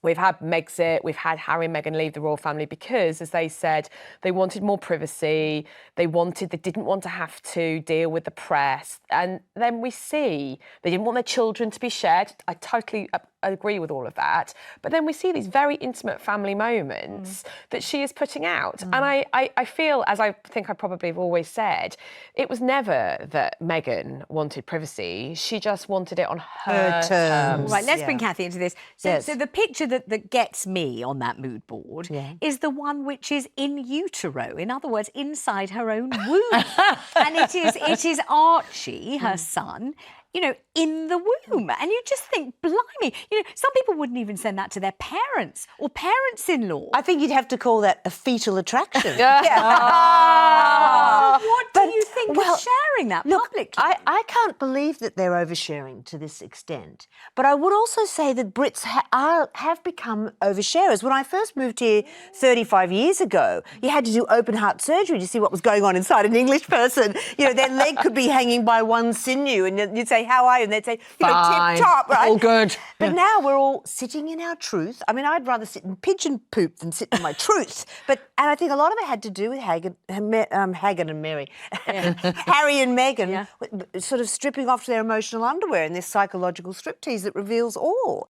We've had Megxit, we've had Harry and Meghan leave the royal family because, as they said, they wanted more privacy. They didn't want to have to deal with the press. And then we see they didn't want their children to be shared. I totally agree with all of that. But then we see these very intimate family moments that she is putting out. And I feel, as I think I probably have always said, it was never that Meghan wanted privacy. She just wanted it on her terms. Right, let's bring Cathy into this. So the picture that gets me on that mood board is the one which is in utero. In other words, inside her own womb. And it is Archie, her son, you know, in the womb. And you just think, blimey, you know, some people wouldn't even send that to their parents or parents-in-law. I think you'd have to call that a fetal attraction. What do you think of sharing that publicly? I can't believe that they're oversharing to this extent. But I would also say that Brits have become oversharers. When I first moved here 35 years ago, you had to do open heart surgery to see what was going on inside an English person. You know, their leg could be hanging by one sinew and you'd say, how are you? And they'd say, you know, tip-top, right? All good. But now we're all sitting in our truth. I mean, I'd rather sit in pigeon poop than sit in my truth. And I think a lot of it had to do with Harry and Meghan sort of stripping off their emotional underwear in this psychological striptease that reveals all.